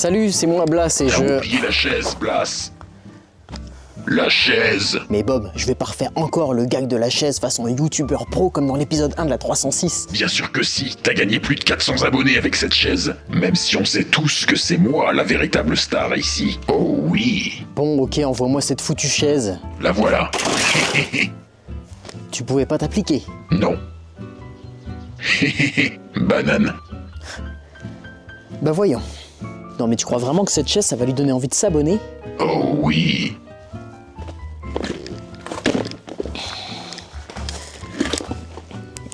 Salut, c'est moi Blas et T'as oublié la chaise, Blas. La chaise. Mais Bob, je vais pas refaire encore le gag de la chaise façon youtubeur pro comme dans l'épisode 1 de la 306. Bien sûr que si, t'as gagné plus de 400 abonnés avec cette chaise. Même si on sait tous que c'est moi la véritable star ici. Oh oui. Bon, ok, envoie-moi cette foutue chaise. La voilà. Tu pouvais pas t'appliquer? Non. Banane. Bah voyons. Non mais tu crois vraiment que cette chaise, ça va lui donner envie de s'abonner? Oh oui.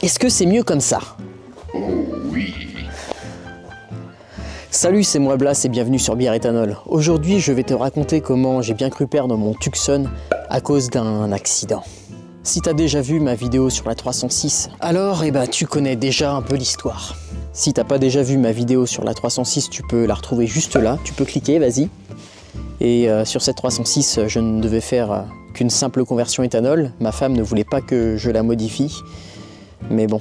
Est-ce que c'est mieux comme ça? Oh oui. Salut, c'est moi Blas et bienvenue sur Bière Éthanol. Aujourd'hui, je vais te raconter comment j'ai bien cru perdre mon Tucson à cause d'un accident. Si t'as déjà vu ma vidéo sur la 306, alors tu connais déjà un peu l'histoire. Si t'as pas déjà vu ma vidéo sur la 306, tu peux la retrouver juste là, tu peux cliquer, vas-y. Et sur cette 306, je ne devais faire qu'une simple conversion éthanol. Ma femme ne voulait pas que je la modifie, mais bon.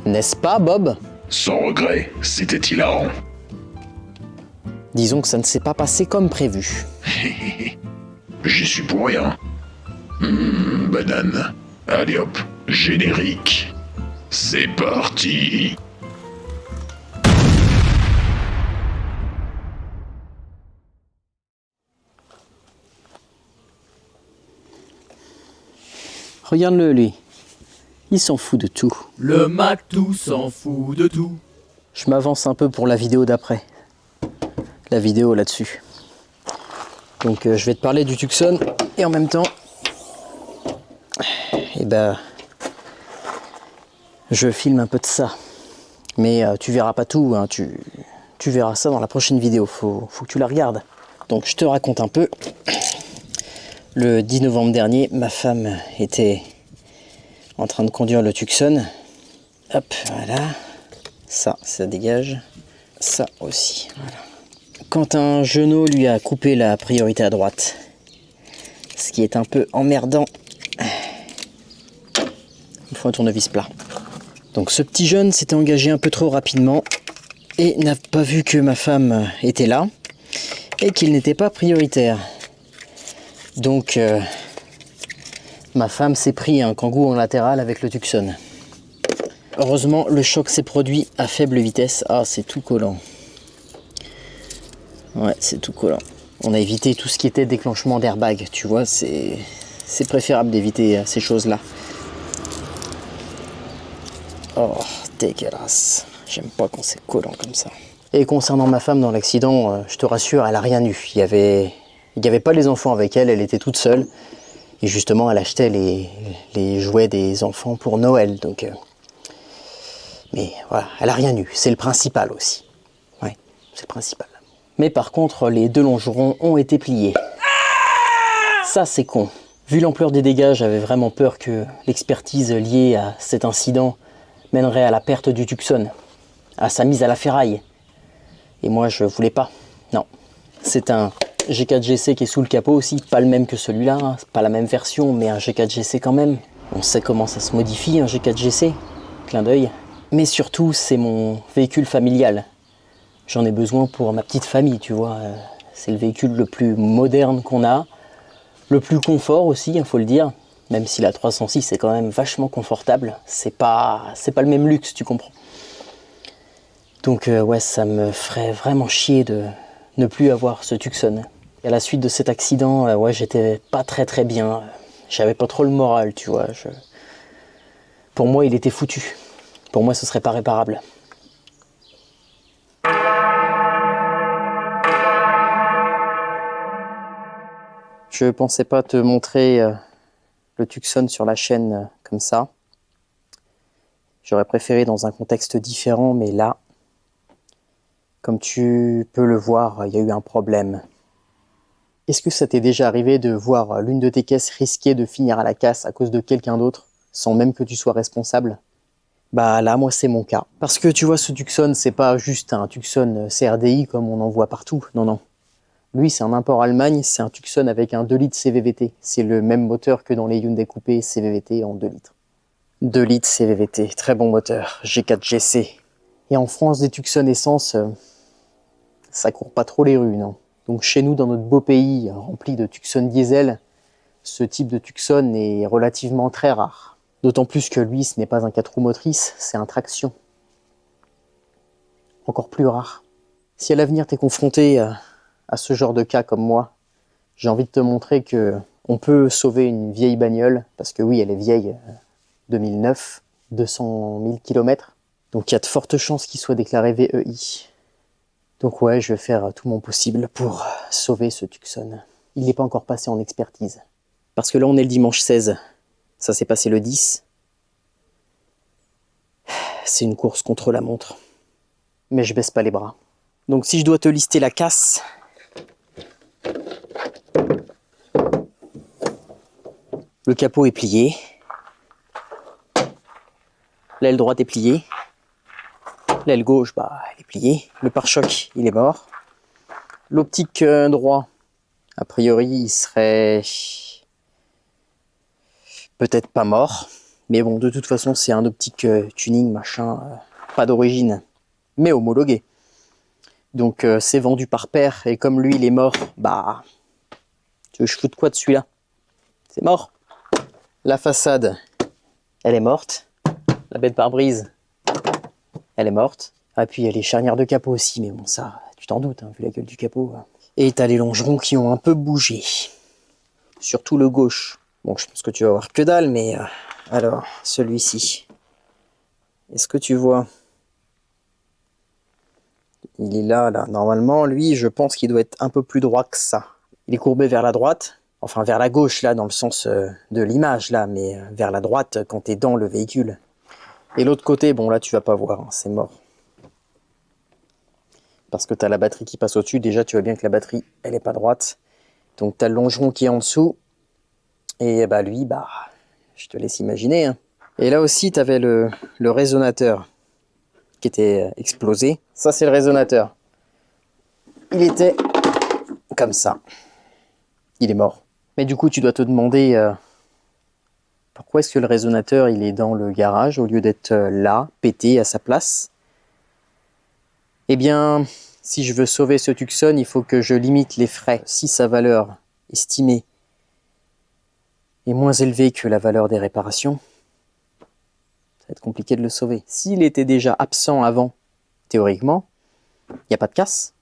N'est-ce pas, Bob? Sans regret, c'était hilarant. Disons que ça ne s'est pas passé comme prévu. J'y suis pour rien. Banane. Allez hop, générique. C'est parti. Regarde-le, lui. Il s'en fout de tout. Le Matou s'en fout de tout. Je m'avance un peu pour la vidéo d'après. La vidéo là-dessus. Donc je vais te parler du Tucson et en même temps, je filme un peu de ça. Mais tu verras pas tout, hein, tu verras ça dans la prochaine vidéo. Faut que tu la regardes. Donc je te raconte un peu. Le 10 novembre dernier, ma femme était en train de conduire le Tucson. Hop, voilà. Ça dégage. Ça aussi, voilà. Quand un genou lui a coupé la priorité à droite, ce qui est un peu emmerdant, il faut un tournevis plat. Donc ce petit jeune s'était engagé un peu trop rapidement et n'a pas vu que ma femme était là et qu'il n'était pas prioritaire. Donc ma femme s'est pris un kangou en latéral avec le Tucson. Heureusement, le choc s'est produit à faible vitesse. Ah, c'est tout collant. Ouais, c'est tout collant. On a évité tout ce qui était déclenchement d'airbag, tu vois, c'est préférable d'éviter ces choses-là. Oh, dégueulasse. J'aime pas quand c'est collant comme ça. Et concernant ma femme dans l'accident, je te rassure, elle a rien eu. Il y avait pas les enfants avec elle, elle était toute seule. Et justement, elle achetait les jouets des enfants pour Noël, donc... Mais voilà, elle a rien eu, c'est le principal aussi. Ouais, c'est le principal. Mais par contre, les deux longerons ont été pliés. Ça, c'est con. Vu l'ampleur des dégâts, j'avais vraiment peur que l'expertise liée à cet incident mènerait à la perte du Tucson, à sa mise à la ferraille. Et moi, je voulais pas. Non. C'est un G4GC qui est sous le capot aussi, pas le même que celui-là, hein. Pas la même version, mais un G4GC quand même. On sait comment ça se modifie, un G4GC. Clin d'œil. Mais surtout, c'est mon véhicule familial. J'en ai besoin pour ma petite famille, tu vois. C'est le véhicule le plus moderne qu'on a, le plus confort aussi, il faut le dire. Même si la 306 est quand même vachement confortable, c'est pas le même luxe, tu comprends. Donc ouais, ça me ferait vraiment chier de ne plus avoir ce Tucson. Et à la suite de cet accident, ouais, j'étais pas très bien. J'avais pas trop le moral, tu vois. Pour moi, il était foutu. Pour moi, ce serait pas réparable. Je pensais pas te montrer le Tucson sur la chaîne comme ça. J'aurais préféré dans un contexte différent, mais là, comme tu peux le voir, il y a eu un problème. Est-ce que ça t'est déjà arrivé de voir l'une de tes caisses risquer de finir à la casse à cause de quelqu'un d'autre, sans même que tu sois responsable? Bah là, moi, c'est mon cas. Parce que tu vois, ce Tucson, c'est pas juste un Tucson CRDI comme on en voit partout. Non, non. Lui, c'est un import Allemagne, c'est un Tucson avec un 2 litres CVVT. C'est le même moteur que dans les Hyundai Coupé CVVT en 2 litres. 2 litres CVVT, très bon moteur, G4GC. Et en France, des Tucson essence, ça court pas trop les rues, non. Donc chez nous, dans notre beau pays rempli de Tucson diesel, ce type de Tucson est relativement très rare. D'autant plus que lui, ce n'est pas un 4 roues motrices, c'est un traction. Encore plus rare. Si à l'avenir tu es confronté à ce genre de cas comme moi, j'ai envie de te montrer que on peut sauver une vieille bagnole, parce que oui, elle est vieille, 2009, 200 000 km. Donc il y a de fortes chances qu'il soit déclaré VEI. Donc ouais, je vais faire tout mon possible pour sauver ce Tucson. Il n'est pas encore passé en expertise. Parce que là, on est le dimanche 16. Ça s'est passé le 10. C'est une course contre la montre. Mais je baisse pas les bras. Donc si je dois te lister la casse... Le capot est plié. L'aile droite est pliée. L'aile gauche, bah, elle est pliée. Le pare-choc, il est mort. L'optique droit, a priori, il serait peut-être pas mort. Mais bon, de toute façon, c'est un optique tuning, machin, pas d'origine, mais homologué. Donc c'est vendu par paire, et comme lui, il est mort, bah, tu veux que je foute quoi de celui-là? C'est mort. La façade, elle est morte. La baie de pare-brise, elle est morte. Ah, puis il y a les charnières de capot aussi, mais bon, ça, tu t'en doutes, hein, vu la gueule du capot. Et t'as les longerons qui ont un peu bougé. Surtout le gauche. Bon, je pense que tu vas voir que dalle, mais... alors, celui-ci. Est-ce que tu vois? Il est là, là. Normalement, lui, je pense qu'il doit être un peu plus droit que ça. Il est courbé vers la droite. Enfin, vers la gauche, là, dans le sens de l'image, là, mais vers la droite quand t'es dans le véhicule. Et l'autre côté, bon, là, tu vas pas voir, hein, c'est mort. Parce que t'as la batterie qui passe au-dessus. Déjà, tu vois bien que la batterie, elle est pas droite. Donc, t'as le longeron qui est en dessous. Et bah, lui, bah, je te laisse imaginer. Hein. Et là aussi, t'avais le résonateur qui était explosé. Ça, c'est le résonateur. Il était comme ça. Il est mort. Mais du coup, tu dois te demander pourquoi est-ce que le résonateur il est dans le garage au lieu d'être là, pété à sa place. Eh bien, si je veux sauver ce Tucson, il faut que je limite les frais. Si sa valeur estimée est moins élevée que la valeur des réparations, ça va être compliqué de le sauver. S'il était déjà absent avant, théoriquement, il n'y a pas de casse,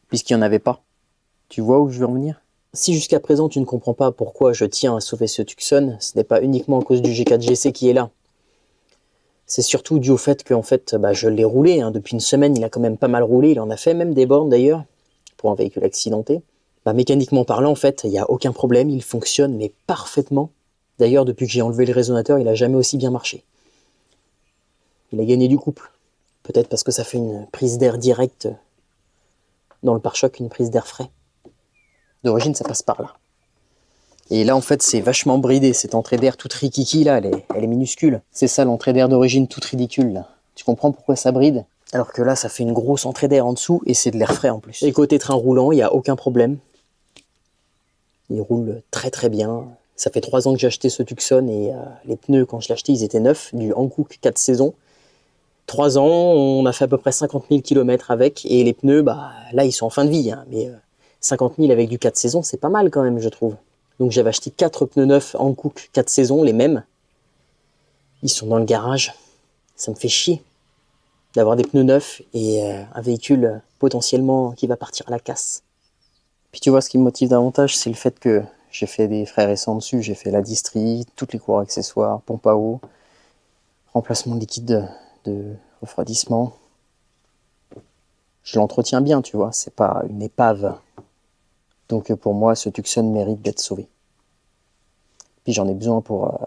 puisqu'il n'y en avait pas. Tu vois où je veux en venir ? Si jusqu'à présent tu ne comprends pas pourquoi je tiens à sauver ce Tucson, ce n'est pas uniquement à cause du G4GC qui est là. C'est surtout dû au fait que en fait, bah, je l'ai roulé. Hein. Depuis une semaine, il a quand même pas mal roulé. Il en a fait même des bornes d'ailleurs, pour un véhicule accidenté. Bah, mécaniquement parlant, en fait, il n'y a aucun problème. Il fonctionne, mais parfaitement. D'ailleurs, depuis que j'ai enlevé le résonateur, il n'a jamais aussi bien marché. Il a gagné du couple. Peut-être parce que ça fait une prise d'air directe dans le pare-choc, une prise d'air frais. D'origine, ça passe par là. Et là, en fait, c'est vachement bridé. Cette entrée d'air toute rikiki, là, elle est minuscule. C'est ça, l'entrée d'air d'origine toute ridicule, là. Tu comprends pourquoi ça bride? Alors que là, ça fait une grosse entrée d'air en dessous, et c'est de l'air frais en plus. Et côté train roulant, il n'y a aucun problème. Il roule très très bien. Ça fait 3 ans que j'ai acheté ce Tucson, et les pneus, quand je l'ai acheté, ils étaient neufs, du Hankook 4 saisons. 3 ans, on a fait à peu près 50 000 km avec, et les pneus, bah, là, ils sont en fin de vie, hein, mais 50 000 avec du 4 saisons, c'est pas mal quand même, je trouve. Donc j'avais acheté 4 pneus neufs Hankook 4 saisons, les mêmes. Ils sont dans le garage. Ça me fait chier d'avoir des pneus neufs et un véhicule potentiellement qui va partir à la casse. Puis tu vois, ce qui me motive davantage, c'est le fait que j'ai fait des frais récents dessus. J'ai fait la distrie, toutes les cours accessoires, pompe à eau, remplacement de liquide de refroidissement. Je l'entretiens bien, tu vois, c'est pas une épave. Donc pour moi, ce Tucson mérite d'être sauvé. Puis j'en ai besoin pour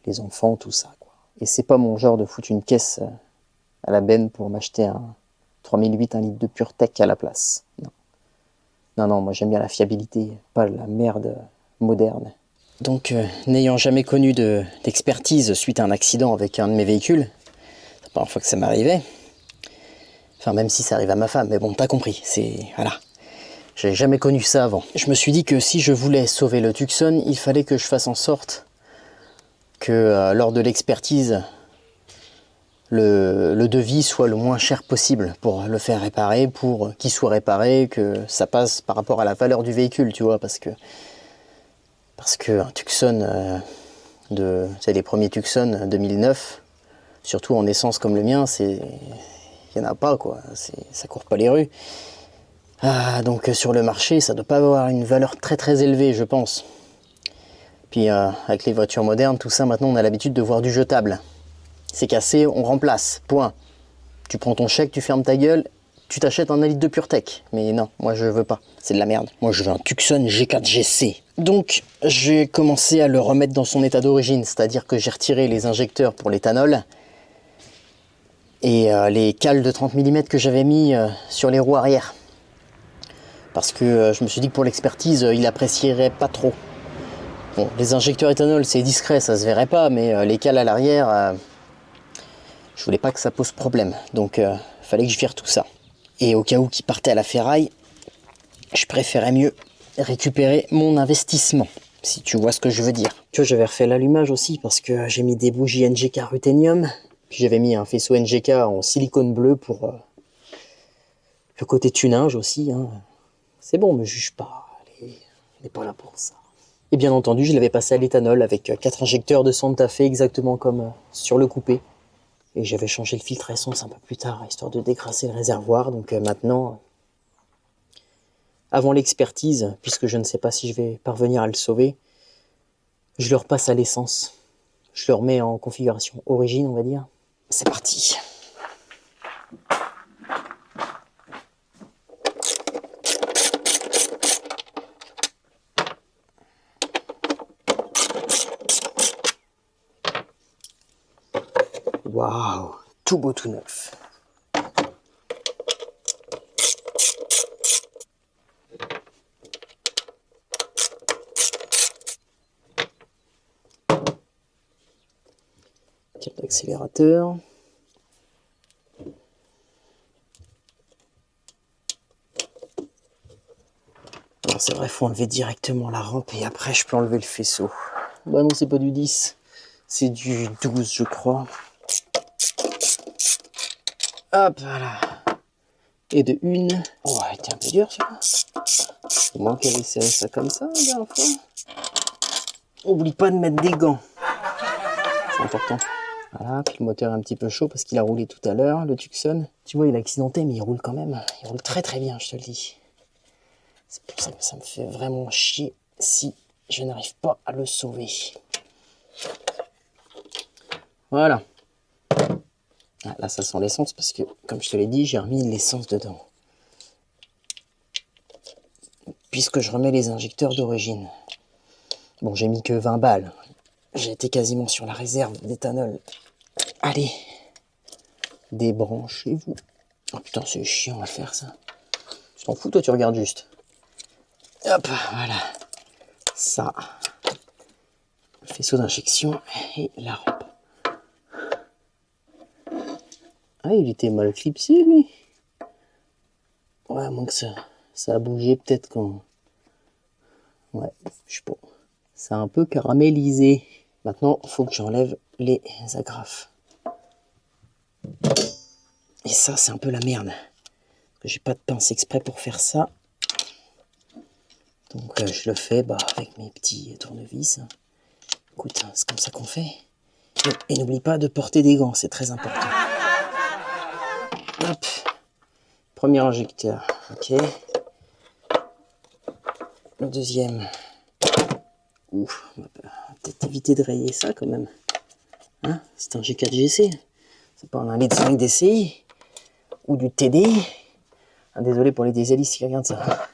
les enfants, tout ça, quoi. Et c'est pas mon genre de foutre une caisse à la benne pour m'acheter un 3008, 1 litre de PureTech à la place. Non. Non, moi j'aime bien la fiabilité, pas la merde moderne. Donc n'ayant jamais connu d'expertise suite à un accident avec un de mes véhicules, c'est la première fois que ça m'arrivait. Enfin, même si ça arrive à ma femme, mais bon, t'as compris, c'est... voilà. J'avais jamais connu ça avant. Je me suis dit que si je voulais sauver le Tucson, il fallait que je fasse en sorte que lors de l'expertise, le devis soit le moins cher possible pour le faire réparer, pour qu'il soit réparé, que ça passe par rapport à la valeur du véhicule, tu vois, parce que un Tucson c'est les premiers Tucson 2009, surtout en essence comme le mien, il y en a pas quoi, ça court pas les rues. Donc sur le marché, ça doit pas avoir une valeur très très élevée, je pense. Puis avec les voitures modernes, tout ça, maintenant on a l'habitude de voir du jetable. C'est cassé, on remplace, point. Tu prends ton chèque, tu fermes ta gueule, tu t'achètes un 1 litre de PureTech. Mais non, moi je veux pas, c'est de la merde. Moi je veux un Tucson G4 GC. Donc j'ai commencé à le remettre dans son état d'origine, c'est-à-dire que j'ai retiré les injecteurs pour l'éthanol et les cales de 30 mm que j'avais mis sur les roues arrière. Parce que je me suis dit que pour l'expertise, il apprécierait pas trop. Bon, les injecteurs éthanol c'est discret, ça se verrait pas, mais les cales à l'arrière, je voulais pas que ça pose problème. Donc fallait que je vire tout ça. Et au cas où qu'il partait à la ferraille, je préférais mieux récupérer mon investissement, si tu vois ce que je veux dire. Tu vois, j'avais refait l'allumage aussi parce que j'ai mis des bougies NGK Ruthenium, puis j'avais mis un faisceau NGK en silicone bleu pour le côté tunage aussi. Hein. C'est bon, me juge pas, on n'est pas là pour ça. Et bien entendu, je l'avais passé à l'éthanol avec 4 injecteurs de Santa Fe, exactement comme sur le coupé. Et j'avais changé le filtre essence un peu plus tard, histoire de dégrasser le réservoir. Donc maintenant, avant l'expertise, puisque je ne sais pas si je vais parvenir à le sauver, je le repasse à l'essence. Je le remets en configuration origine, on va dire. C'est parti. Waouh, tout beau, tout neuf. Carte d'accélérateur. Alors c'est vrai, faut enlever directement la rampe et après je peux enlever le faisceau. Bah non, c'est pas du 10, c'est du 12 je crois. Hop, voilà. Et de une. Oh, elle était un peu dure, ça. C'est moi qui avais serré ça comme ça, la dernière fois. Oublie pas de mettre des gants. C'est important. Voilà, puis le moteur est un petit peu chaud parce qu'il a roulé tout à l'heure, le Tucson. Tu vois, il a accidenté, mais il roule quand même. Il roule très très bien, je te le dis. C'est pour ça que ça me fait vraiment chier si je n'arrive pas à le sauver. Voilà. Ah, là, ça sent l'essence parce que, comme je te l'ai dit, j'ai remis de l'essence dedans. Puisque je remets les injecteurs d'origine. Bon, j'ai mis que 20 balles. J'ai été quasiment sur la réserve d'éthanol. Allez, débranchez-vous. Oh putain, c'est chiant à faire ça. Tu t'en fous, toi, tu regardes juste. Hop, voilà. Ça. Le faisceau d'injection et la rampe. Ah, il était mal clipsé, lui. Ouais, à moins que ça a bougé peut-être quand... Ouais, je sais pas. C'est un peu caramélisé. Maintenant, il faut que j'enlève les agrafes. Et ça, c'est un peu la merde. J'ai pas de pince exprès pour faire ça. Donc, je le fais avec mes petits tournevis. Écoute, c'est comme ça qu'on fait. Et n'oublie pas de porter des gants, c'est très important. Hop. Premier injecteur, ok. Le deuxième. Ouf, on va peut-être éviter de rayer ça quand même. Hein, c'est un G4 GC. C'est pas un 1,5 litre DCI ou du TDI. Ah, désolé pour les dieselistes qui regardent ça.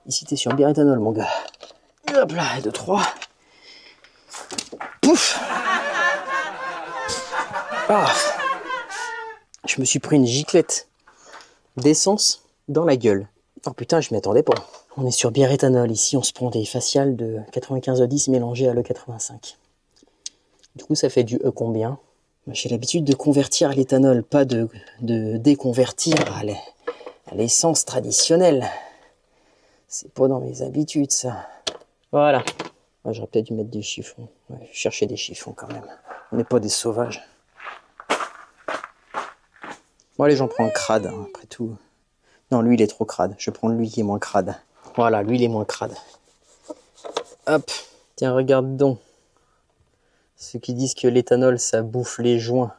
Ici, t'es sur biéthanol, mon gars. Hop là, 2, 3. Pouf. Ah. Je me suis pris une giclette d'essence dans la gueule. Oh putain, je m'y attendais pas. On est sur biéthanol. Ici, on se prend des faciales de 95-10 mélangées à l'E85. Du coup, ça fait du E combien? J'ai l'habitude de convertir à l'éthanol, pas de déconvertir à l'essence traditionnelle. C'est pas dans mes habitudes, ça. Voilà. Ah, j'aurais peut-être dû mettre des chiffons. Ouais, chercher des chiffons quand même. On n'est pas des sauvages. Bon allez, j'en prends un crade, hein, après tout. Non, lui il est trop crade. Je prends lui qui est moins crade. Voilà, lui il est moins crade. Hop, tiens, regarde donc. Ceux qui disent que l'éthanol ça bouffe les joints.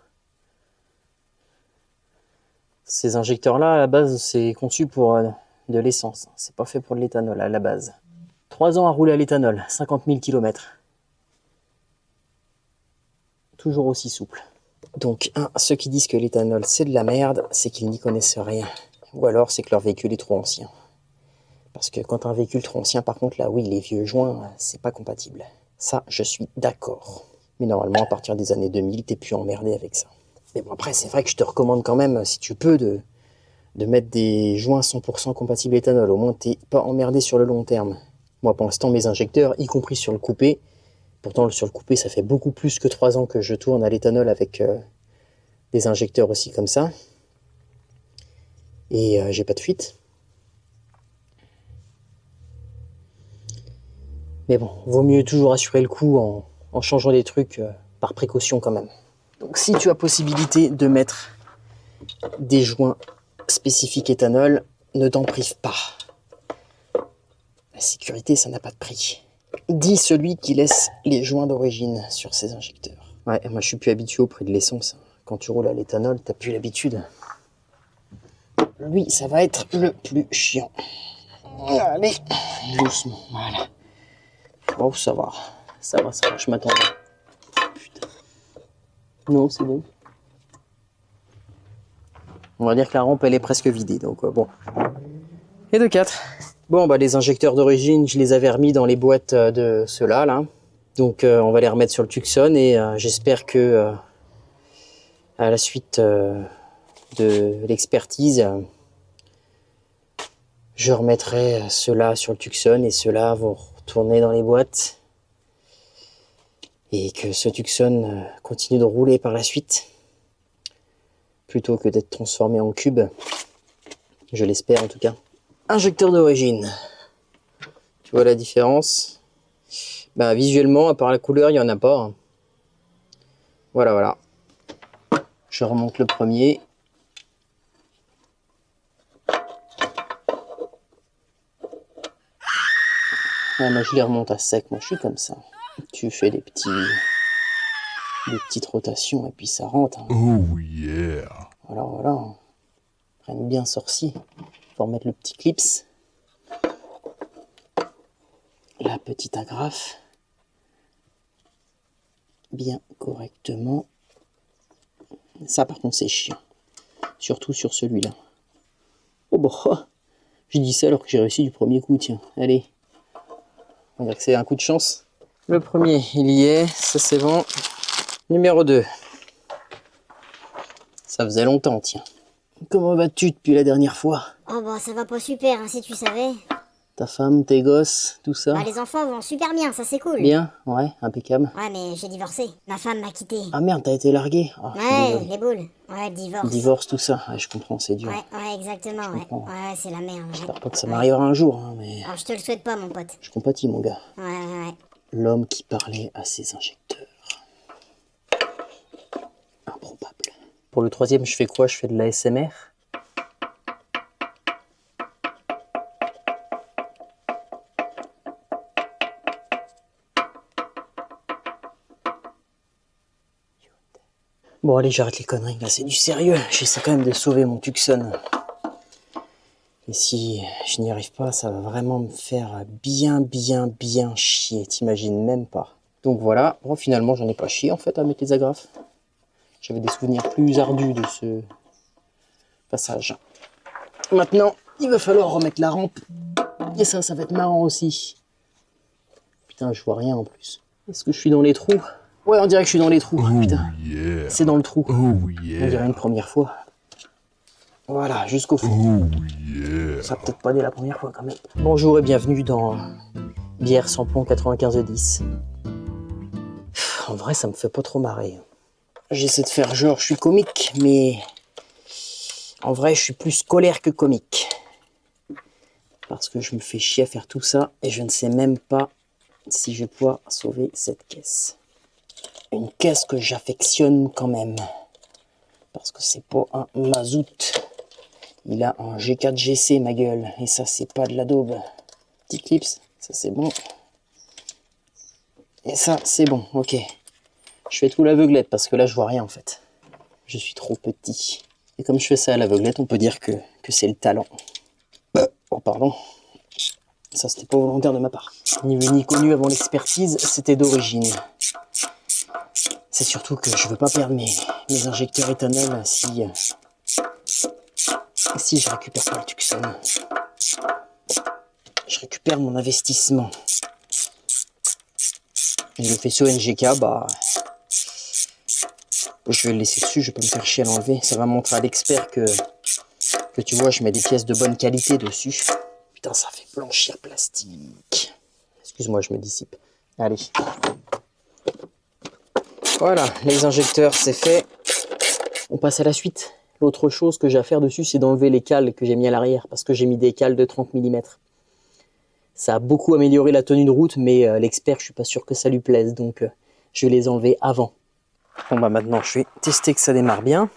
Ces injecteurs-là, à la base, c'est conçu pour de l'essence. C'est pas fait pour de l'éthanol à la base. 3 ans à rouler à l'éthanol, 50 000 km. Toujours aussi souple. Donc, ceux qui disent que l'éthanol c'est de la merde, c'est qu'ils n'y connaissent rien. Ou alors c'est que leur véhicule est trop ancien. Parce que quand un véhicule trop ancien, par contre, là oui, les vieux joints, c'est pas compatible. Ça, je suis d'accord. Mais normalement, à partir des années 2000, t'es plus emmerdé avec ça. Mais bon, après, c'est vrai que je te recommande quand même, si tu peux, de mettre des joints 100% compatibles éthanol. Au moins, t'es pas emmerdé sur le long terme. Moi, pour l'instant, mes injecteurs, y compris sur le coupé, pourtant, sur le coupé, ça fait beaucoup plus que 3 ans que je tourne à l'éthanol avec des injecteurs aussi comme ça. Et j'ai pas de fuite. Mais bon, vaut mieux toujours assurer le coup en changeant des trucs par précaution quand même. Donc si tu as possibilité de mettre des joints spécifiques éthanol, ne t'en prive pas. La sécurité, ça n'a pas de prix. Dis celui qui laisse les joints d'origine sur ses injecteurs. Ouais, moi je suis plus habitué au prix de l'essence. Quand tu roules à l'éthanol, t'as plus l'habitude. Lui, ça va être le plus chiant. Allez, doucement, voilà. Oh, ça va, je m'attendais. Putain. Non, c'est bon. On va dire que la rampe, elle est presque vidée, donc bon. Et de 4. Bon, bah les injecteurs d'origine, je les avais remis dans les boîtes de ceux-là, là. Donc on va les remettre sur le Tucson et j'espère que à la suite de l'expertise, je remettrai ceux-là sur le Tucson et ceux-là vont retourner dans les boîtes. Et que ce Tucson continue de rouler par la suite, plutôt que d'être transformé en cube. Je l'espère en tout cas. Injecteur d'origine. Tu vois la différence? Bah, visuellement, à part la couleur, il n'y en a pas. Voilà, voilà. Je remonte le premier. Ah, moi, je les remonte à sec. Moi, je suis comme ça. Tu fais des petites rotations et puis ça rentre. Hein. Oh yeah. Voilà, voilà. Prenne bien sorcier. Pour mettre le petit clips. La petite agrafe. Bien correctement. Ça, par contre, c'est chiant. Surtout sur celui-là. Oh, bon. J'ai dit ça alors que j'ai réussi du premier coup, tiens. Allez. On va dire que c'est un coup de chance. Le premier, il y est. Ça, c'est bon. Numéro 2. Ça faisait longtemps, tiens. Comment vas-tu depuis la dernière fois? Oh bah ça va pas super, hein, si tu savais. Ta femme, tes gosses, tout ça? Bah les enfants vont super bien, ça c'est cool. Bien? Ouais, impeccable. Ouais mais j'ai divorcé, ma femme m'a quitté. Ah merde, t'as été largué? Oh, je suis Ouais, désolé. les boules. Ouais, le divorce. Divorce, tout ça. Ouais, je comprends, c'est dur. Ouais, exactement, ouais. comprends. Ouais, c'est la merde. J'espère pas que ça m'arrivera un jour, hein, mais Alors je te le souhaite pas, mon pote. je compatis, mon gars. Ouais. L'homme qui parlait à ses injecteurs. Improbable. Pour le troisième, je fais quoi? Je fais de l'ASMR. Bon allez, j'arrête les conneries, là c'est du sérieux. J'essaie quand même de sauver mon Tucson. Et si je n'y arrive pas, ça va vraiment me faire bien chier. T'imagines même pas. Donc voilà, bon finalement j'en ai pas chié en fait à mettre les agrafes. J'avais des souvenirs plus ardus de ce passage. Maintenant, il va falloir remettre la rampe. Et ça va être marrant aussi. Putain, je vois rien en plus. Est-ce que je suis dans les trous? Ouais, on dirait que je suis dans les trous. Putain, Yeah. c'est dans le trou. Oh On yeah. dirait une première fois. Voilà, jusqu'au fond. Oh yeah. Ça peut-être pas dès la première fois quand même. Bonjour et bienvenue dans Bière sans plomb 95-10. En vrai, ça me fait pas trop marrer. J'essaie de faire genre, je suis comique, mais en vrai, je suis plus scolaire que comique. Parce que je me fais chier à faire tout ça et je ne sais même pas si je vais pouvoir sauver cette caisse. Une caisse que j'affectionne quand même. Parce que c'est pas un mazout. Il a un G4GC, ma gueule. Et ça, c'est pas de la daube. Petit clips, ça c'est bon. Et ça, c'est bon, ok. Je fais tout l'aveuglette parce que là, je vois rien en fait. Je suis trop petit. Et comme je fais ça à l'aveuglette, on peut dire que c'est le talent. Oh, pardon. Ça, c'était pas volontaire de ma part. Ni vu ni connu avant l'expertise, c'était d'origine. C'est surtout que je veux pas perdre mes injecteurs éthanol si je récupère pas le Tucson. Je récupère mon investissement. Et je le fais sur NGK, bah... je vais le laisser dessus, je vais pas me faire chier à l'enlever. Ça va montrer à l'expert que tu vois, je mets des pièces de bonne qualité dessus. Putain, ça fait blanchir plastique. Excuse-moi, je me dissipe. Allez. Voilà, les injecteurs, c'est fait. On passe à la suite. L'autre chose que j'ai à faire dessus, c'est d'enlever les cales que j'ai mis à l'arrière, parce que j'ai mis des cales de 30 mm. Ça a beaucoup amélioré la tenue de route, mais l'expert, je suis pas sûr que ça lui plaise, donc je vais les enlever avant. Bon bah maintenant, je vais tester que ça démarre bien.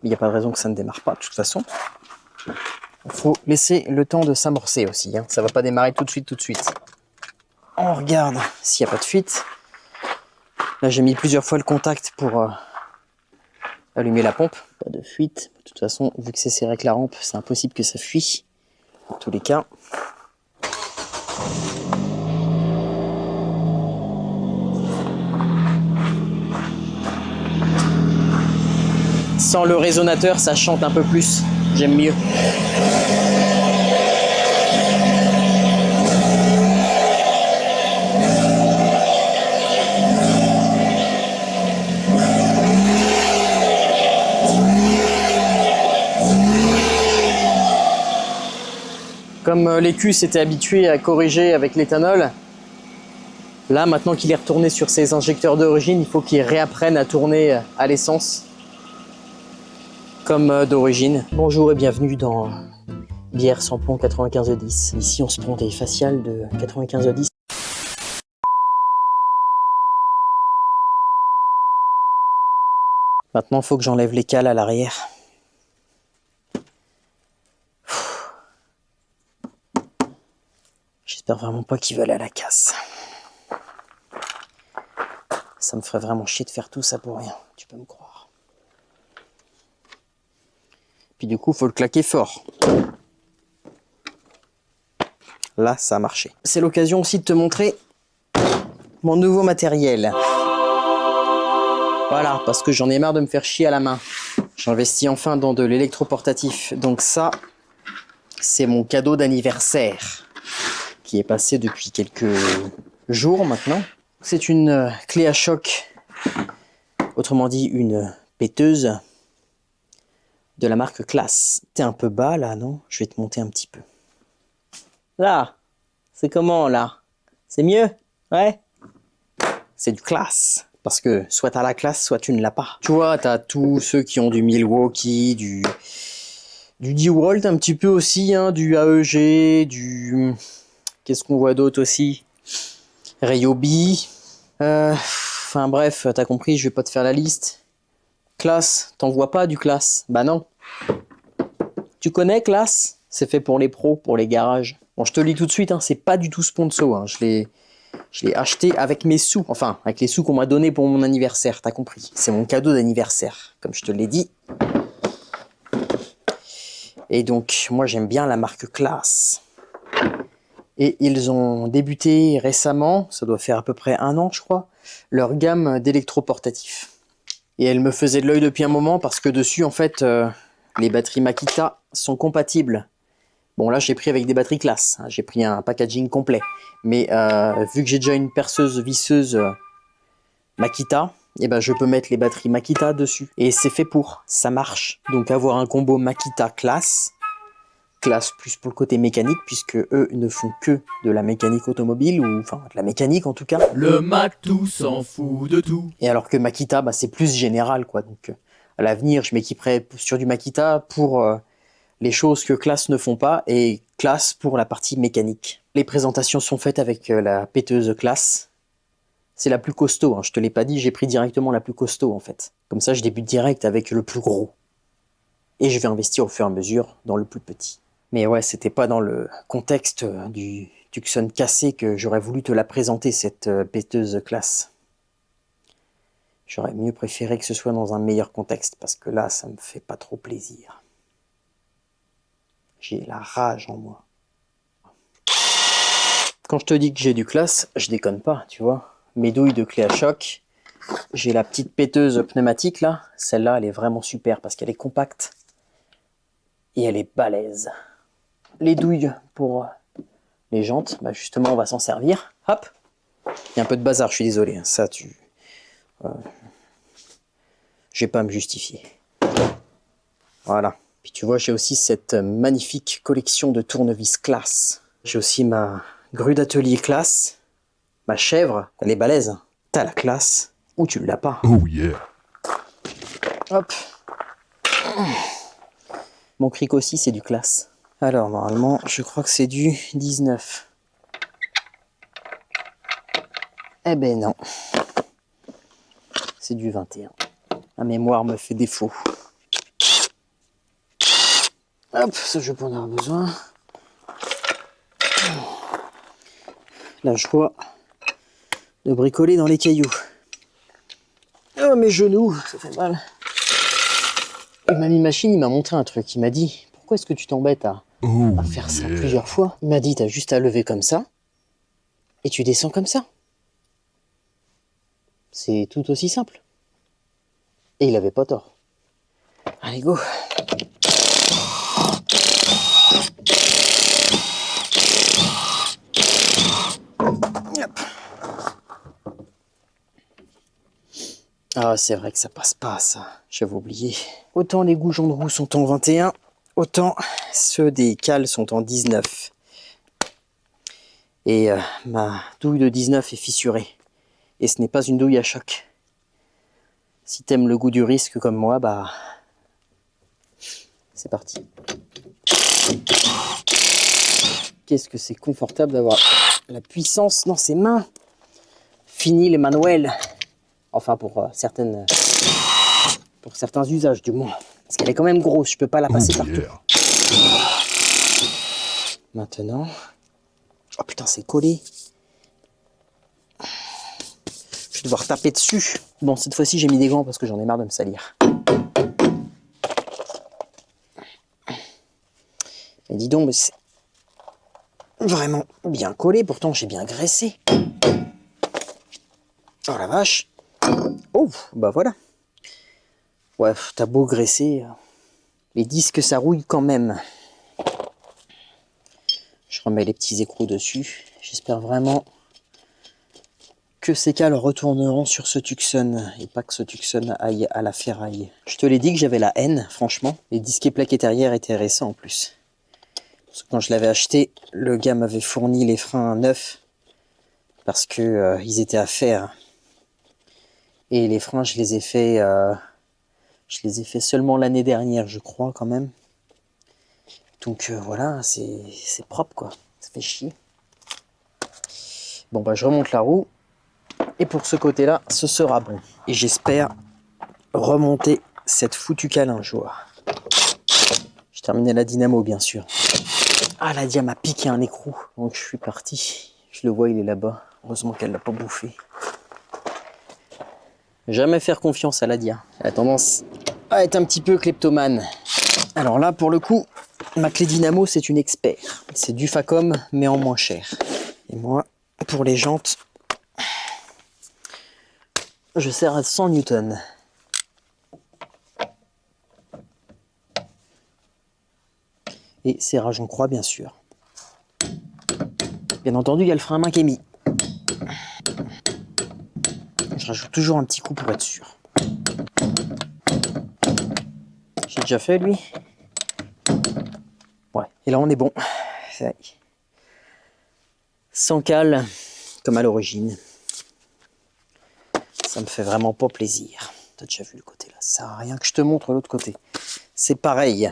Il n'y a pas de raison que ça ne démarre pas, de toute façon. Il faut laisser le temps de s'amorcer aussi, hein. Ça va pas démarrer tout de suite. On regarde s'il n'y a pas de fuite. Là, j'ai mis plusieurs fois le contact pour allumer la pompe. Pas de fuite. De toute façon, vu que c'est serré avec la rampe, c'est impossible que ça fuit. En tous les cas. Sans le résonateur, ça chante un peu plus. J'aime mieux. Comme l'écu s'était habitué à corriger avec l'éthanol, là maintenant qu'il est retourné sur ses injecteurs d'origine, il faut qu'il réapprenne à tourner à l'essence comme d'origine. Bonjour et bienvenue dans bière sans plomb 9510. Ici on se prend des faciales de 9510. Maintenant il faut que j'enlève les cales à l'arrière. J'espère vraiment pas qu'ils veulent à la casse. Ça me ferait vraiment chier de faire tout ça pour rien, tu peux me croire. Puis du coup, faut le claquer fort. Là, ça a marché. C'est l'occasion aussi de te montrer mon nouveau matériel. Voilà, parce que j'en ai marre de me faire chier à la main. J'investis enfin dans de l'électroportatif. Donc ça, c'est mon cadeau d'anniversaire qui est passé depuis quelques jours maintenant. C'est une clé à choc, autrement dit une péteuse de la marque Class. T'es un peu bas là, non? Je vais te monter un petit peu. Là, c'est comment là? C'est mieux? Ouais? C'est du Class. Parce que soit t'as la classe, soit tu ne l'as pas. Tu vois, t'as tous ceux qui ont du Milwaukee, du DeWalt un petit peu aussi, hein, du AEG, du... Qu'est-ce qu'on voit d'autre aussi? Ryobi. Enfin bref, t'as compris, je vais pas te faire la liste. Class, t'en vois pas du Class? Bah non. Tu connais Class? C'est fait pour les pros, pour les garages. Bon, je te le dis tout de suite, hein, c'est pas du tout sponsor. Hein. Je l'ai acheté avec mes sous. Enfin, avec les sous qu'on m'a donnés pour mon anniversaire, t'as compris. C'est mon cadeau d'anniversaire, comme je te l'ai dit. Et donc, moi j'aime bien la marque Class. Et ils ont débuté récemment, ça doit faire à peu près 1 an je crois, leur gamme d'électroportatifs. Et elle me faisait de l'œil depuis un moment parce que dessus en fait les batteries Makita sont compatibles. Bon là j'ai pris avec des batteries Class, hein, j'ai pris un packaging complet. Mais vu que j'ai déjà une perceuse visseuse Makita, et ben je peux mettre les batteries Makita dessus. Et c'est fait pour, ça marche. Donc avoir un combo Makita Class plus pour le côté mécanique, puisque eux ne font que de la mécanique automobile, ou enfin de la mécanique en tout cas. Le Mac-tout s'en fout de tout. Et alors que Makita, bah, c'est plus général, quoi. Donc à l'avenir, je m'équiperai sur du Makita pour les choses que Class ne font pas, et Class pour la partie mécanique. Les présentations sont faites avec la péteuse Class. C'est la plus costaud, hein. Je te l'ai pas dit, j'ai pris directement la plus costaud en fait. Comme ça, je débute direct avec le plus gros. Et je vais investir au fur et à mesure dans le plus petit. Mais ouais, c'était pas dans le contexte du Tucson cassé que j'aurais voulu te la présenter, cette péteuse classe. J'aurais mieux préféré que ce soit dans un meilleur contexte, parce que là, ça me fait pas trop plaisir. J'ai la rage en moi. Quand je te dis que j'ai du classe, je déconne pas, tu vois. Mes douilles de clé à choc, j'ai la petite péteuse pneumatique là. Celle-là, elle est vraiment super parce qu'elle est compacte et elle est balèze. Les douilles pour les jantes, bah justement, on va s'en servir. Hop. Il y a un peu de bazar, je suis désolé. Ça, je vais pas à me justifier. Voilà. Puis tu vois, j'ai aussi cette magnifique collection de tournevis classe. J'ai aussi ma grue d'atelier classe. Ma chèvre, elle est balèze. T'as la classe ou tu l'as pas. Oh yeah. Hop. Mon cric aussi, c'est du classe. Alors, normalement, je crois que c'est du 19. Eh ben non. C'est du 21. Ma mémoire me fait défaut. Hop, ça je vais pas en avoir besoin. La joie de bricoler dans les cailloux. Oh, mes genoux, ça fait mal. Et Mamie Machine, il m'a montré un truc. Il m'a dit, pourquoi est-ce que tu t'embêtes à faire ça plusieurs fois? Il m'a dit, t'as juste à lever comme ça, et tu descends comme ça. C'est tout aussi simple. Et il avait pas tort. Allez, go. Hop. Ah, c'est vrai que ça passe pas, ça. J'avais oublié. Autant les goujons de roue sont en 21, autant ceux des cales sont en 19. Et ma douille de 19 est fissurée. Et ce n'est pas une douille à choc. Si t'aimes le goût du risque comme moi, bah... c'est parti. Qu'est-ce que c'est confortable d'avoir la puissance dans ses mains. Fini les manuels. Enfin, pour certains usages, du moins. Parce qu'elle est quand même grosse, je peux pas la passer partout. Maintenant... Oh putain, c'est collé. Je vais devoir taper dessus. Bon, cette fois-ci, j'ai mis des gants parce que j'en ai marre de me salir. Mais dis donc, mais c'est vraiment bien collé. Pourtant, j'ai bien graissé. Oh la vache. Oh, bah voilà. Ouais, t'as beau graisser. Les disques, ça rouille quand même. Je remets les petits écrous dessus. J'espère vraiment que ces cales retourneront sur ce Tucson et pas que ce Tucson aille à la ferraille. Je te l'ai dit que j'avais la haine, franchement. Les disques et plaquettes arrière étaient récents en plus. Parce que quand je l'avais acheté, le gars m'avait fourni les freins neufs parce que ils étaient à faire. Et les freins, je les ai fait seulement l'année dernière, je crois quand même. Donc voilà, c'est propre quoi. Ça fait chier. Bon bah je remonte la roue. Et pour ce côté-là, ce sera bon. Et j'espère remonter cette foutue cale un jour. J'ai terminé la dynamo, bien sûr. Ah, la dia m'a piqué un écrou. Donc je suis parti. Je le vois, il est là-bas. Heureusement qu'elle l'a pas bouffé. Jamais faire confiance à la dia. Elle a tendance à être un petit peu kleptomane. Alors là, pour le coup, ma clé dynamo, c'est une expert. C'est du Facom, mais en moins cher. Et moi, pour les jantes, je sers à 100 newtons. Et serrage en croix, bien sûr. Bien entendu, il y a le frein à main qui est mis. Je rajoute toujours un petit coup pour être sûr. J'ai déjà fait, lui. Ouais, et là, on est bon. Sans cale, comme à l'origine. Ça me fait vraiment pas plaisir. T'as déjà vu le côté là, ça sert à rien que je te montre l'autre côté. C'est pareil.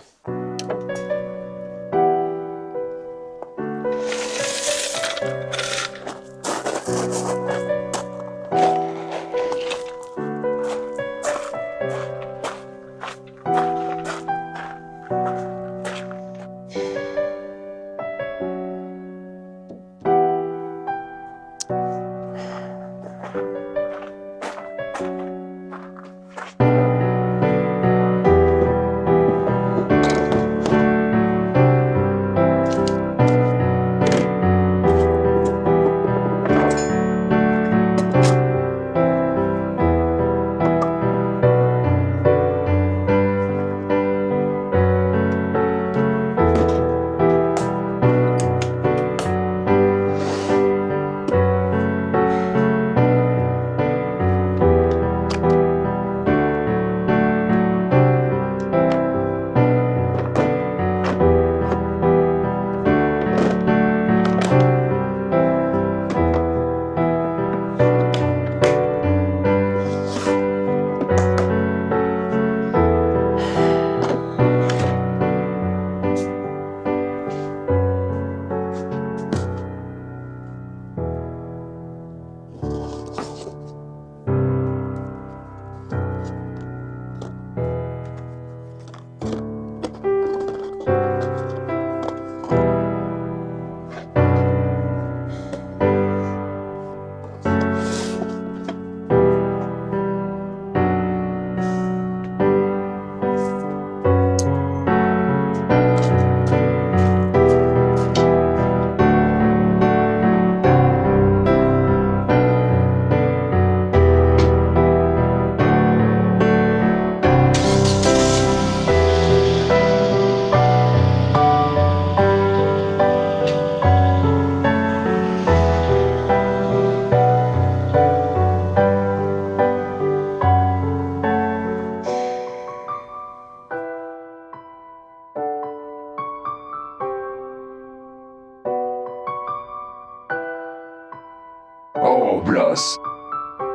Oh, Blas,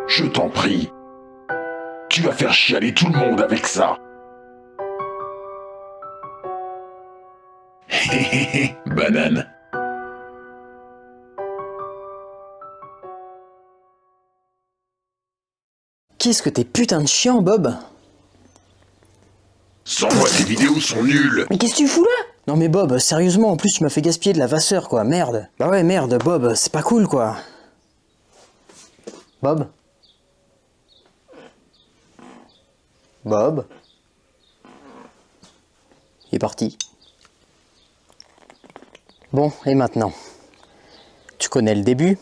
je t'en prie. Tu vas faire chialer tout le monde avec ça. Hé banane. Qu'est-ce que t'es putain de chiant, Bob? Sans moi, tes vidéos sont nulles. Mais qu'est-ce que tu fous là? Non mais Bob, sérieusement, en plus tu m'as fait gaspiller de la vasseur, quoi, merde. Bah ouais, merde, Bob, c'est pas cool, quoi. Bob? Bob? Il est parti. Bon, et maintenant? Tu connais le début,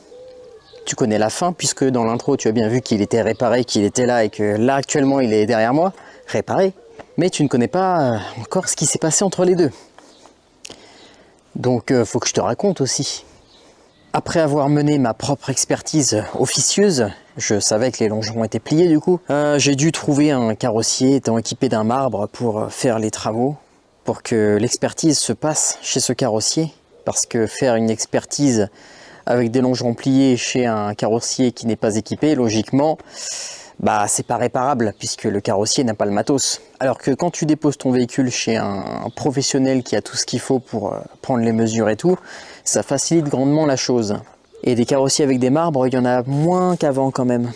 tu connais la fin, puisque dans l'intro tu as bien vu qu'il était réparé, qu'il était là, et que là actuellement il est derrière moi, réparé. Mais tu ne connais pas encore ce qui s'est passé entre les deux. Donc faut que je te raconte aussi. Après avoir mené ma propre expertise officieuse, je savais que les longerons étaient pliés du coup, j'ai dû trouver un carrossier étant équipé d'un marbre pour faire les travaux, pour que l'expertise se passe chez ce carrossier, parce que faire une expertise avec des longerons pliés chez un carrossier qui n'est pas équipé, logiquement, bah c'est pas réparable puisque le carrossier n'a pas le matos. Alors que quand tu déposes ton véhicule chez un professionnel qui a tout ce qu'il faut pour prendre les mesures et tout, ça facilite grandement la chose. Et des carrossiers avec des marbres, il y en a moins qu'avant quand même.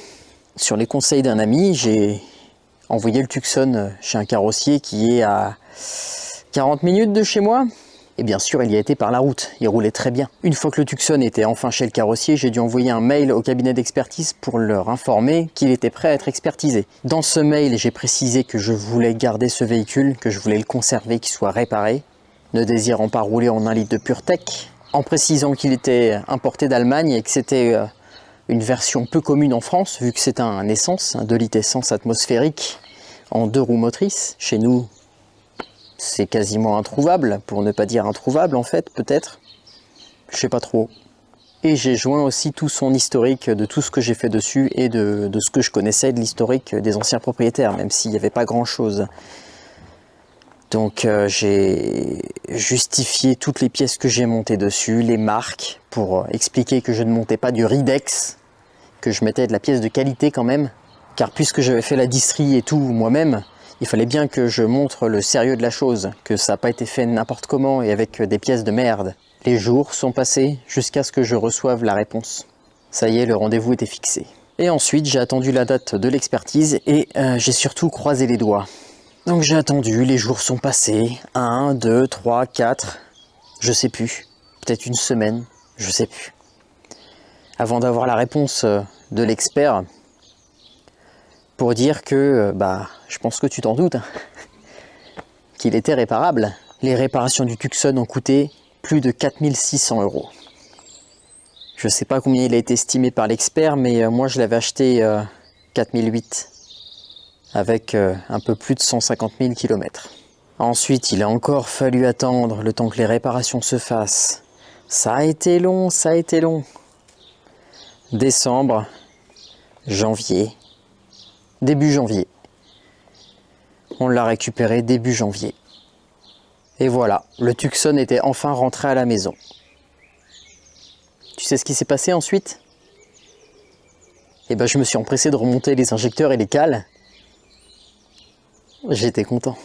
Sur les conseils d'un ami, j'ai envoyé le Tucson chez un carrossier qui est à 40 minutes de chez moi. Et bien sûr, il y a été par la route, il roulait très bien. Une fois que le Tucson était enfin chez le carrossier, j'ai dû envoyer un mail au cabinet d'expertise pour leur informer qu'il était prêt à être expertisé. Dans ce mail, j'ai précisé que je voulais garder ce véhicule, que je voulais le conserver, qu'il soit réparé, ne désirant pas rouler en 1 litre de PureTech, en précisant qu'il était importé d'Allemagne et que c'était une version peu commune en France, vu que c'est un essence, un 2 litres essence atmosphérique en 2 roues motrices. Chez nous, c'est quasiment introuvable, pour ne pas dire introuvable en fait, peut-être. Je sais pas trop. Et j'ai joint aussi tout son historique de tout ce que j'ai fait dessus et de ce que je connaissais de l'historique des anciens propriétaires, même s'il n'y avait pas grand-chose. Donc j'ai justifié toutes les pièces que j'ai montées dessus, les marques, pour expliquer que je ne montais pas du Ridex, que je mettais de la pièce de qualité quand même. Car puisque j'avais fait la distrie et tout moi-même, il fallait bien que je montre le sérieux de la chose, que ça n'a pas été fait n'importe comment et avec des pièces de merde. Les jours sont passés jusqu'à ce que je reçoive la réponse. Ça y est, le rendez-vous était fixé. Et ensuite, j'ai attendu la date de l'expertise et j'ai surtout croisé les doigts. Donc j'ai attendu, les jours sont passés, 1, 2, 3, 4, je sais plus, peut-être une semaine, je sais plus. Avant d'avoir la réponse de l'expert, pour dire que, je pense que tu t'en doutes, hein, qu'il était réparable. Les réparations du Tucson ont coûté plus de 4600 €. Je sais pas combien il a été estimé par l'expert, mais moi je l'avais acheté 4008 avec un peu plus de 150 000 km. Ensuite, il a encore fallu attendre le temps que les réparations se fassent. Ça a été long, ça a été long. Décembre, janvier, début janvier. On l'a récupéré début janvier. Et voilà, le Tucson était enfin rentré à la maison. Tu sais ce qui s'est passé ensuite? Eh ben, je me suis empressé de remonter les injecteurs et les cales. J'étais content.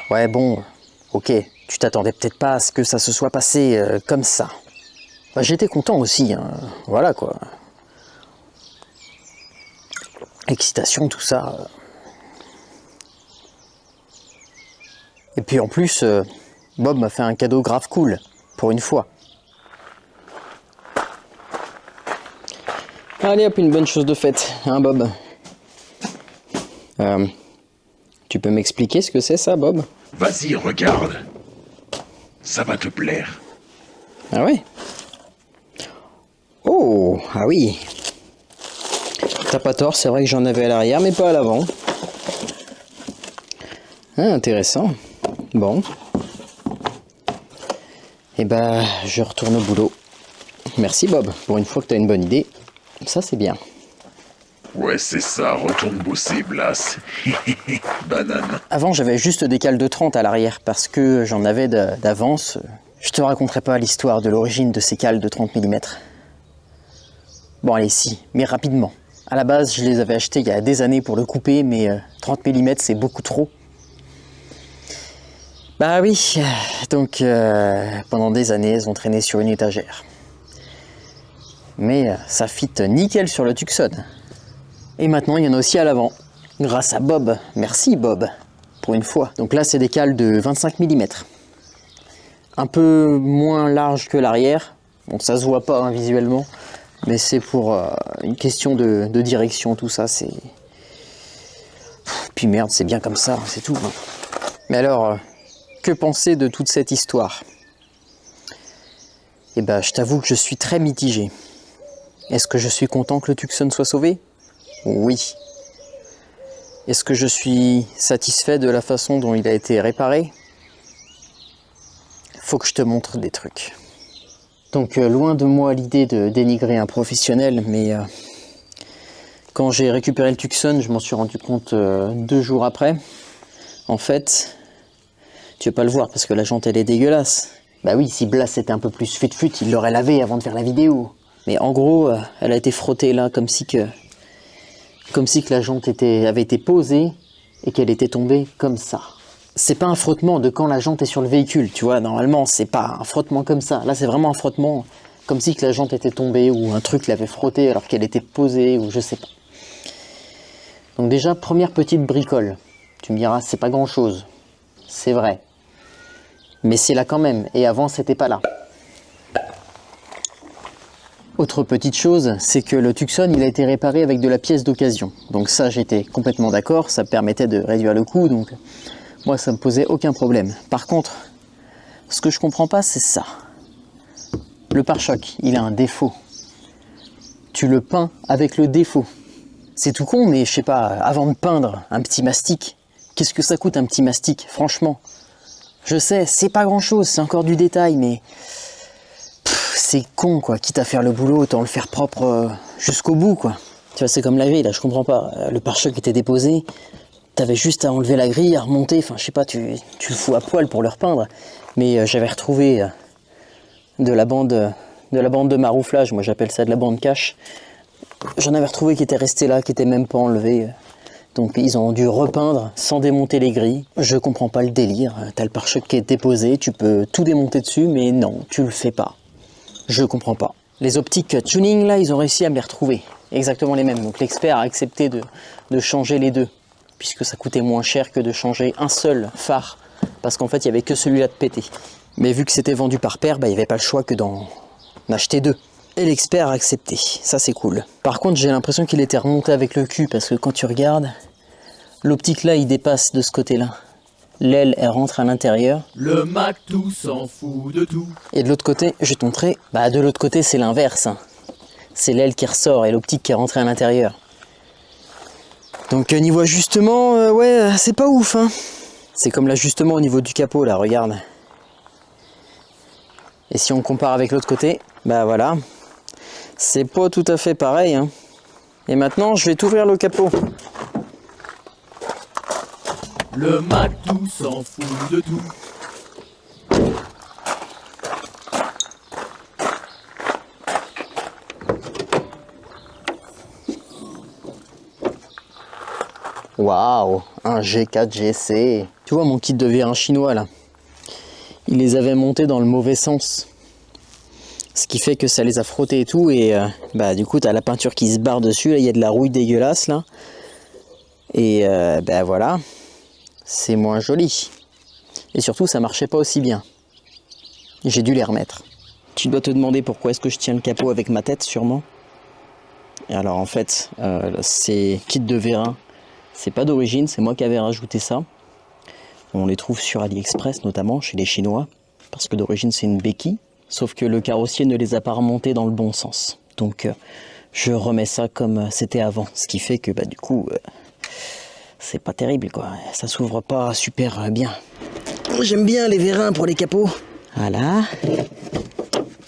Ouais, bon, ok, tu t'attendais peut-être pas à ce que ça se soit passé comme ça. J'étais content aussi, hein, voilà quoi. Excitation, tout ça. Et puis en plus, Bob m'a fait un cadeau grave cool, pour une fois. Allez hop, une bonne chose de faite, hein Bob? Tu peux m'expliquer ce que c'est ça, Bob? Vas-y, regarde. Ça va te plaire. Ah ouais? Oh, ah oui. T'as pas tort, c'est vrai que j'en avais à l'arrière, mais pas à l'avant. Ah, intéressant. Bon. Eh ben, je retourne au boulot. Merci Bob, pour une fois que t'as une bonne idée. Ça, c'est bien. Ouais, c'est ça, retourne bosser, Blas. Banane. Avant, j'avais juste des cales de 30 à l'arrière, parce que j'en avais d'avance. Je te raconterai pas l'histoire de l'origine de ces cales de 30 mm. Bon, allez, si, mais rapidement. À la base, je les avais achetées il y a des années pour le couper, mais 30 mm, c'est beaucoup trop. Bah oui, donc pendant des années, elles ont traîné sur une étagère. Mais ça fit nickel sur le Tucson. Et maintenant, il y en a aussi à l'avant. Grâce à Bob. Merci Bob. Pour une fois. Donc là, c'est des cales de 25 mm. Un peu moins large que l'arrière. Bon, ça se voit pas hein, visuellement. Mais c'est pour une question de direction, tout ça. C'est. Puis merde, c'est bien comme ça, c'est tout. Hein. Mais alors, que penser de toute cette histoire? Eh ben, je t'avoue que je suis très mitigé. Est-ce que je suis content que le Tucson soit sauvé? Oui. Est-ce que je suis satisfait de la façon dont il a été réparé? Faut que je te montre des trucs. Donc loin de moi l'idée de dénigrer un professionnel, mais quand j'ai récupéré le Tucson, je m'en suis rendu compte 2 jours après. En fait, tu vas pas le voir parce que la jante elle est dégueulasse. Bah oui, si Blas était un peu plus fut-fut, il l'aurait lavé avant de faire la vidéo. Mais en gros, elle a été frottée là, comme si que la jante avait été posée et qu'elle était tombée comme ça. C'est pas un frottement de quand la jante est sur le véhicule, tu vois, normalement c'est pas un frottement comme ça. Là c'est vraiment un frottement comme si que la jante était tombée ou un truc l'avait frottée alors qu'elle était posée ou je sais pas. Donc déjà, première petite bricole. Tu me diras, c'est pas grand chose. C'est vrai. Mais c'est là quand même, et avant c'était pas là. Autre petite chose, c'est que le Tucson il a été réparé avec de la pièce d'occasion. Donc ça j'étais complètement d'accord, ça permettait de réduire le coût, donc moi ça me posait aucun problème. Par contre, ce que je comprends pas c'est ça. Le pare-choc, il a un défaut. Tu le peins avec le défaut. C'est tout con, mais je sais pas, avant de peindre un petit mastic, qu'est-ce que ça coûte un petit mastic, franchement? Je sais, c'est pas grand chose, c'est encore du détail, mais c'est con quoi, quitte à faire le boulot, autant le faire propre jusqu'au bout quoi. Tu vois, c'est comme laver là, je comprends pas. Le pare-choc était déposé, T'avais juste à enlever la grille, à remonter, enfin je sais pas, tu le fous à poil pour le repeindre. Mais j'avais retrouvé de la bande de marouflage, moi j'appelle ça de la bande cache. J'en avais retrouvé qui était resté là, qui était même pas enlevé. Donc ils ont dû repeindre sans démonter les grilles. Je comprends pas le délire. T'as le pare-choc qui est déposé, tu peux tout démonter dessus, mais non, tu le fais pas. Je comprends pas. Les optiques tuning là, ils ont réussi à me les retrouver. Exactement les mêmes. Donc l'expert a accepté de changer les deux, puisque ça coûtait moins cher que de changer un seul phare, parce qu'en fait il y avait que celui-là de pété. Mais vu que c'était vendu par paire, bah, il n'y avait pas le choix que d'en acheter deux. Et l'expert a accepté, ça c'est cool. Par contre j'ai l'impression qu'il était remonté avec le cul, parce que quand tu regardes, l'optique là il dépasse de ce côté-là. L'aile elle rentre à l'intérieur. Le Mactou s'en fout de tout. Et de l'autre côté, je vais te montrer, bah de l'autre côté c'est l'inverse. Hein. C'est l'aile qui ressort et l'optique qui est rentrée à l'intérieur. Donc niveau ajustement, ouais c'est pas ouf. Hein. C'est comme l'ajustement au niveau du capot là, regarde. Et si on compare avec l'autre côté, bah voilà. C'est pas tout à fait pareil. Hein. Et maintenant, je vais t'ouvrir le capot. Le Mactou s'en fout de tout. Waouh, un G4 GC. Tu vois mon kit de vérin chinois là. Il les avait montés dans le mauvais sens. Ce qui fait que ça les a frottés et tout, et bah du coup t'as la peinture qui se barre dessus, là il y a de la rouille dégueulasse là. Et bah voilà, c'est moins joli. Et surtout ça marchait pas aussi bien. J'ai dû les remettre. Tu dois te demander pourquoi est-ce que je tiens le capot avec ma tête sûrement. Et alors en fait, ces kits de vérin, c'est pas d'origine, c'est moi qui avais rajouté ça. On les trouve sur AliExpress notamment, chez les Chinois, parce que d'origine c'est une béquille. Sauf que le carrossier ne les a pas remontés dans le bon sens. Donc je remets ça comme c'était avant. Ce qui fait que bah, du coup, c'est pas terrible quoi. Ça s'ouvre pas super bien. J'aime bien les vérins pour les capots. Voilà.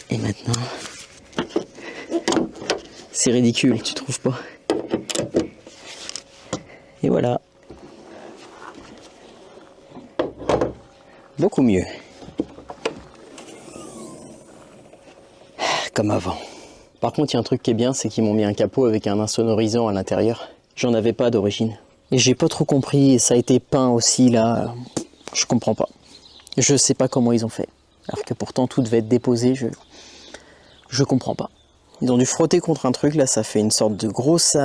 Et maintenant... C'est ridicule, tu trouves pas? Et voilà. Beaucoup mieux. Comme avant. Par contre, il y a un truc qui est bien, c'est qu'ils m'ont mis un capot avec un insonorisant à l'intérieur. J'en avais pas d'origine. Et j'ai pas trop compris, et ça a été peint aussi là. Je comprends pas. Je sais pas comment ils ont fait. Alors que pourtant tout devait être déposé, je comprends pas. Ils ont dû frotter contre un truc, là ça fait une sorte de grosse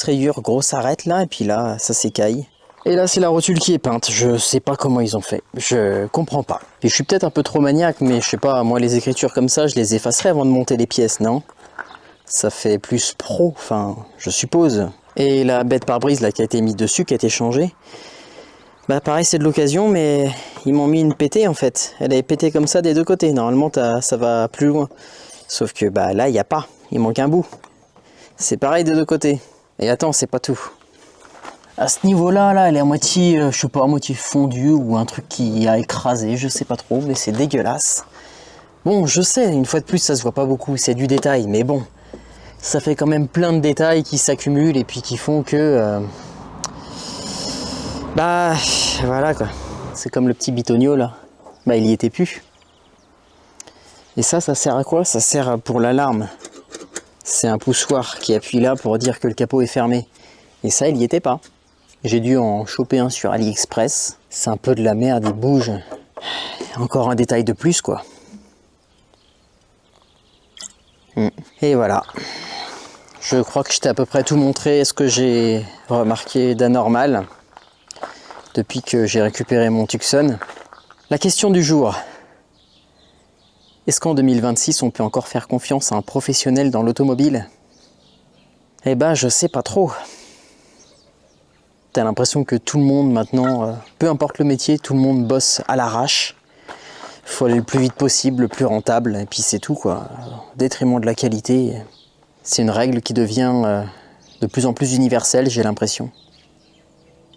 rayure, grosse arête là, et puis là ça s'écaille. Et là c'est la rotule qui est peinte, je sais pas comment ils ont fait, je comprends pas. Et je suis peut-être un peu trop maniaque, mais je sais pas, moi les écritures comme ça je les effacerais avant de monter les pièces, non? Ça fait plus pro, enfin je suppose. Et la bête pare-brise là qui a été mise dessus, qui a été changée, bah pareil c'est de l'occasion, mais ils m'ont mis une pétée en fait. Elle est pétée comme ça des deux côtés, normalement ça va plus loin. Sauf que bah là il n'y a pas, il manque un bout. C'est pareil des deux côtés. Et attends, c'est pas tout. À ce niveau-là, là, elle est à moitié, je sais pas, à moitié fondue ou un truc qui a écrasé, je sais pas trop, mais c'est dégueulasse. Bon, je sais, une fois de plus, ça se voit pas beaucoup, c'est du détail, mais bon, ça fait quand même plein de détails qui s'accumulent et puis qui font que... bah, voilà quoi. C'est comme le petit bitonio là. Bah, il y était plus. Et ça sert à quoi? Ça sert pour l'alarme. C'est un poussoir qui appuie là pour dire que le capot est fermé. Et ça, il y était pas. J'ai dû en choper un sur AliExpress. C'est un peu de la merde, il bouge. Encore un détail de plus, quoi. Et voilà. Je crois que je t'ai à peu près tout montré ce que j'ai remarqué d'anormal depuis que j'ai récupéré mon Tucson. La question du jour. Est-ce qu'en 2026, on peut encore faire confiance à un professionnel dans l'automobile? Eh ben, je sais pas trop. T'as l'impression que tout le monde maintenant, peu importe le métier, tout le monde bosse à l'arrache. Faut aller le plus vite possible, le plus rentable, et puis c'est tout quoi. Au détriment de la qualité. C'est une règle qui devient de plus en plus universelle, j'ai l'impression.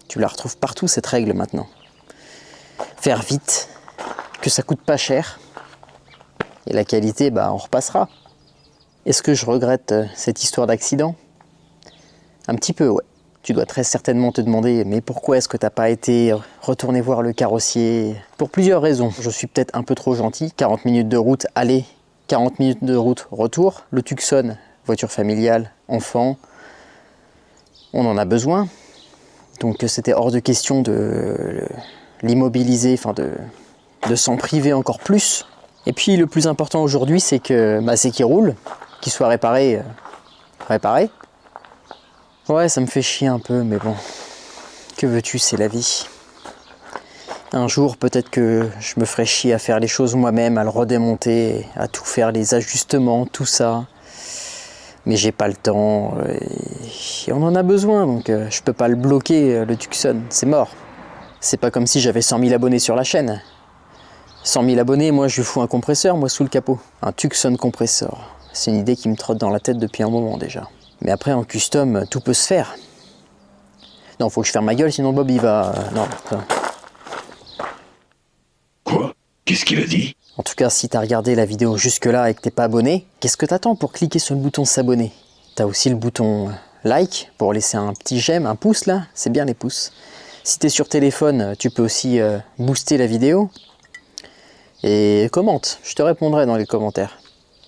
Tu la retrouves partout cette règle maintenant. Faire vite, que ça coûte pas cher. Et la qualité, bah on repassera. Est-ce que je regrette cette histoire d'accident? Un petit peu, ouais. Tu dois très certainement te demander, mais pourquoi est-ce que t'as pas été retourné voir le carrossier? Pour plusieurs raisons. Je suis peut-être un peu trop gentil. 40 minutes de route aller, 40 minutes de route retour. Le Tucson, voiture familiale, enfant, on en a besoin. Donc c'était hors de question de l'immobiliser, enfin de s'en priver encore plus. Et puis le plus important aujourd'hui, c'est qu'il roule, qu'il soit réparé. Ouais, ça me fait chier un peu, mais bon, que veux-tu, c'est la vie. Un jour, peut-être que je me ferai chier à faire les choses moi-même, à le redémonter, à tout faire, les ajustements, tout ça. Mais j'ai pas le temps, et on en a besoin, donc je peux pas le bloquer, le Tucson, c'est mort. C'est pas comme si j'avais 100 000 abonnés sur la chaîne. 100 000 abonnés, moi je lui fous un compresseur, moi sous le capot. Un Tucson compresseur. C'est une idée qui me trotte dans la tête depuis un moment déjà. Mais après en custom, tout peut se faire. Non, faut que je ferme ma gueule, sinon Bob il va... Non, putain. Quoi? Qu'est-ce qu'il a dit? En tout cas, si t'as regardé la vidéo jusque-là et que t'es pas abonné, qu'est-ce que t'attends pour cliquer sur le bouton s'abonner? T'as aussi le bouton like pour laisser un petit j'aime, un pouce là, c'est bien les pouces. Si t'es sur téléphone, tu peux aussi booster la vidéo. Et commente, je te répondrai dans les commentaires.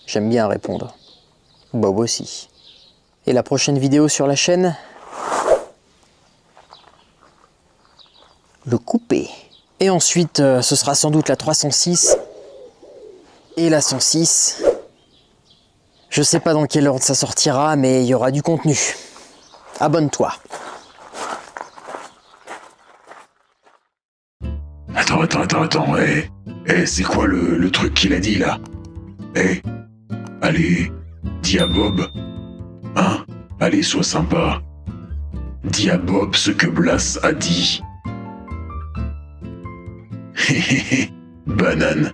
J'aime bien répondre. Bob aussi. Et la prochaine vidéo sur la chaîne, le coupé. Et ensuite, ce sera sans doute la 306 et la 106. Je sais pas dans quel ordre ça sortira, mais il y aura du contenu. Abonne-toi. Attends, c'est quoi le truc qu'il a dit là? Allez, dis à Bob. Hein? Allez, sois sympa. Dis à Bob ce que Blas a dit. Banane.